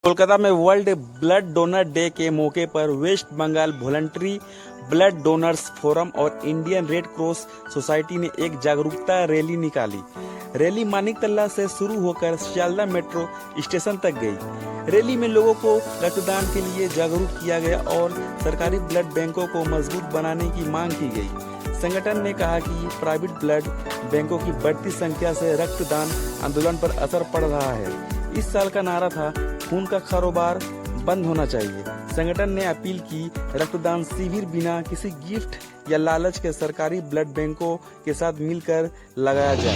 कोलकाता में world blood donor day के मौके पर West Bengal voluntary blood donors forum और इंडियन रेड क्रॉस सोसाइटी ने एक जागरूकता रैली निकाली। रैली मानिकतला से शुरू होकर सियालदह मेट्रो स्टेशन तक गई। रैली में लोगों को रक्तदान के लिए जागरूक किया गया और सरकारी ब्लड बैंकों को मजबूत बनाने की मांग की गई। संगठन ने कहा कि प्राइवेट ब्लड बैंकों की बढ़ती संख्या से रक्तदान आंदोलन पर असर पड़ रहा है। इस साल का नारा था, खून का कारोबार बंद होना चाहिए। संगठन ने अपील की, रक्तदान शिविर बिना किसी गिफ्ट या लालच के सरकारी ब्लड बैंकों के साथ मिलकर लगाया जाए।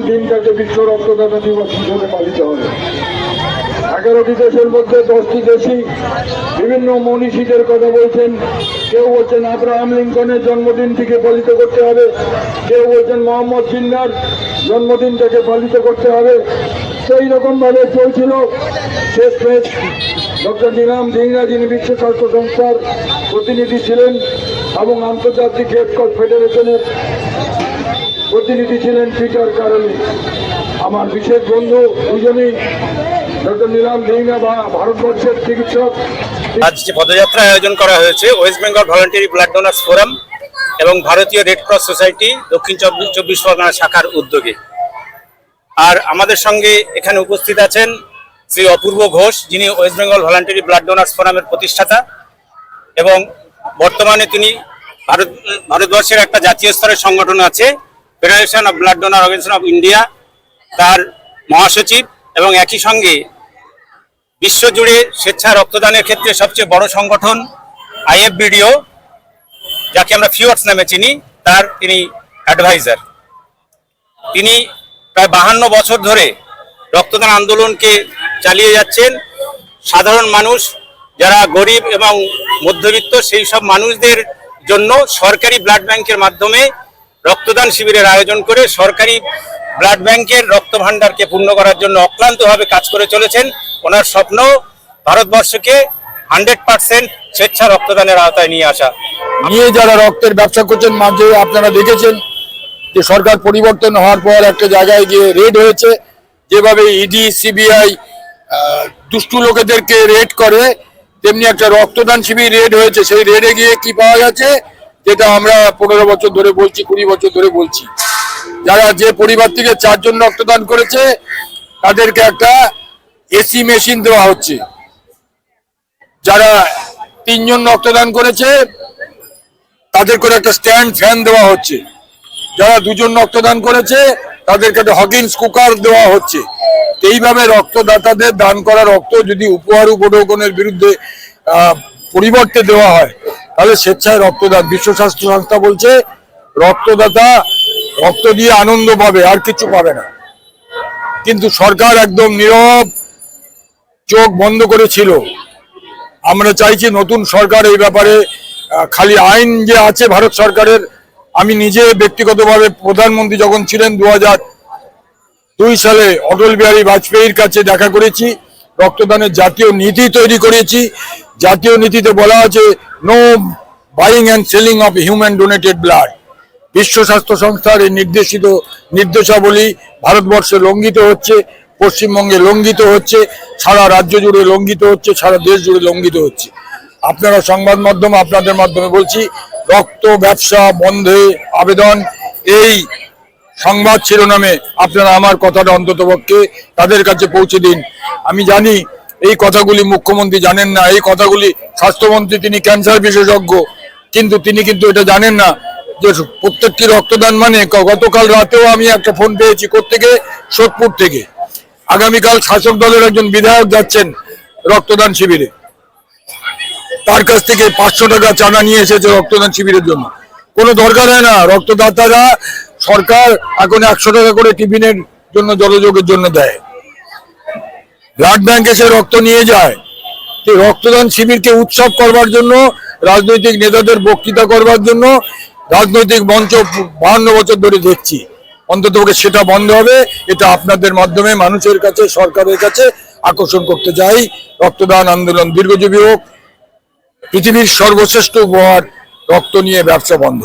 দিনটাকে বিশ্ব রক্তদাতা দিবস হিসেবে পালিত হবে। 11টি দেশের মধ্যে 10টি দেশই বিভিন্ন মনীষীদের কথা বলছেন। কেউ বলছেন আব্রাহাম লিঙ্কনের জন্মদিনটিকে পালিত করতে হবে, কেউ বলছেন মোহাম্মদ জিন্নার জন্মদিনটাকে পালিত করতে হবে। সেই রকম ভাবে চলছিল। শেষমেশ ডক্টর নীলাম ধিংরা, যিনি বিশ্ব স্বাস্থ্য সংস্থার প্রতিনিধি ছিলেন এবং আন্তর্জাতিক রেড ক্রস ফেডারেশনের প্রতিনিধি ছিলেন পিটার কারলি, আমার বিশেষ বন্ধু দুজনেই ডক্টর নীলাম ধিংরা ভারতবর্ষের চিকিৎসক। আজ যে পদযাত্রা আয়োজন করা হয়েছে West Bengal voluntary blood donors forum এবং ভারতীয় রেড ক্রস সোসাইটি দক্ষিণ চব্বিশ পরগনা শাখার উদ্যোগে। আর আমাদের সঙ্গে এখানে উপস্থিত আছেন শ্রী অপূর্ব ঘোষ, যিনি West Bengal voluntary blood donors ফোরামের প্রতিষ্ঠাতা এবং বর্তমানে তিনি ভারতবর্ষের একটা জাতীয় স্তরের সংগঠন আছে, federation of blood donor organisation of India, তার মহাসচিব এবং একই সঙ্গে বিশ্বজুড়ে স্বেচ্ছা রক্তদানের ক্ষেত্রে সবচেয়ে বড় সংগঠন IFBDO, যাকে আমরা ফিওটস নামে চিনি, তার তিনি অ্যাডভাইজার। তিনি প্রায় 52 বছর ধরে রক্তদান আন্দোলনকে চালিয়ে যাচ্ছেন। সাধারণ মানুষ যারা গরিব এবং মধ্যবিত্ত, সেই সব মানুষদের জন্য সরকারি ব্লাড ব্যাংকের মাধ্যমে রক্তদান শিবিরের আয়োজন করে সরকারি ব্লাড ব্যাংকের রক্ত ভাণ্ডারকে পূর্ণ করার জন্য অক্লান্তভাবে কাজ করে চলেছেন। ওনার স্বপ্ন ভারতবর্ষকে 100% স্বেচ্ছা রক্তদানের আওতায় নিয়ে আসা। নিয়ে যারা রক্তের ব্যবসা করছেন, মাঝে আপনারা দেখেছেন যে সরকার পরিবর্তন হওয়ার পর একটা জায়গায় গিয়ে রেড হয়েছে। যেভাবে ইডি CBI দুষ্টু লোকেদেরকে রেড করে, তেমনি একটা রক্তদান শিবির রেড হয়েছে। সেই রেডে গিয়ে কি পাওয়া গেছে, যেটা আমরা 15 বছর ধরে বলছি, 20 বছর ধরে বলছি, যারা যে পরিবার থেকে 4 জন রক্তদান করেছে তাদেরকে একটা AC মেশিন দেওয়া হচ্ছে। যারা 3 জন রক্তদান করেছে তাদের করে একটা স্ট্যান্ড ফ্যান দেওয়া হচ্ছে। যারা 2 জন রক্তদান করেছে তাদেরকে একটা হকিন্স কুকার দেওয়া হচ্ছে। এইভাবে রক্তদাতাদের দান করা রক্ত যদি উপহার উপঢৌকনের বিরুদ্ধে পরিবর্তে দেওয়া হয়, তাহলে স্বেচ্ছায় রক্তদান, বিশ্ব স্বাস্থ্য সংস্থা বলছে রক্তদাতা রক্ত দিয়ে আনন্দ পাবে, আর কিছু পাবে না। কিন্তু সরকার একদম নীরব, চোখ বন্ধ করেছিল। আমরা চাইছি নতুন সরকার এই ব্যাপারে, খালি আইন যে আছে ভারত সরকারের, আমি নিজে ব্যক্তিগতভাবে প্রধানমন্ত্রী যখন ছিলেন 2002 সালে অটল বিহারী বাজপেয়ীর কাছে দেখা করেছি, রক্তদানের জাতীয় নীতি তৈরি করেছি। জাতীয় নীতিতে বলা আছে no buying and selling of human donated blood. বিশ্ব স্বাস্থ্য সংস্থার এই নির্দেশাবলী ভারতবর্ষে লঙ্ঘিত হচ্ছে, পশ্চিমবঙ্গে লঙ্ঘিত হচ্ছে, সারা রাজ্য জুড়ে লঙ্ঘিত হচ্ছে, সারা দেশ জুড়ে লঙ্ঘিত হচ্ছে। আপনারা সংবাদ মাধ্যম, আপনাদের মাধ্যমে বলছি, রক্ত ব্যবসা বন্ধে আবেদন, এই সংবাদ শিরোনামে আপনারা আমার কথাটা অন্ততপক্ষে তাদের কাছে পৌঁছে দিন। আমি জানি এই কথাগুলি মুখ্যমন্ত্রী জানেন না, এই কথাগুলি স্বাস্থ্যমন্ত্রী, তিনি ক্যান্সার বিশেষজ্ঞ, কিন্তু তিনি কিন্তু এটা জানেন না যে প্রত্যেকটি রক্তদান মানে, গতকাল রাতেও আমি একটা ফোন পেয়েছি কোত্থেকে, সোদপুর থেকে। আগামীকাল শাসক দলের একজন বিধায়ক যাচ্ছেন রক্তদান শিবিরে, তার কাছ থেকে 500 টাকা চাঁদা নিয়ে এসেছে রক্তদান শিবিরের জন্য। কোনো দরকার হয় না। রক্তদাতারা, সরকার এখন 100 টাকা করে টিফিনের জন্য, জলযোগের জন্য দেয়। ব্লাড ব্যাংক এসে রক্ত নিয়ে যায়। রক্তদান শিবিরকে উৎসব করবার জন্য, রাজনৈতিক নেতাদের বক্তৃতা করবার জন্য রাজনৈতিক মঞ্চ 52 বছর ধরে দেখছি। অন্তত সেটা বন্ধ হবে। এটা আপনাদের মাধ্যমে মানুষের কাছে, সরকারের কাছে আকর্ষণ করতে চাই। রক্তদান আন্দোলন দীর্ঘজীবী হোক। পৃথিবীর সর্বশ্রেষ্ঠ উপহার, রক্ত নিয়ে ব্যবসা বন্ধ।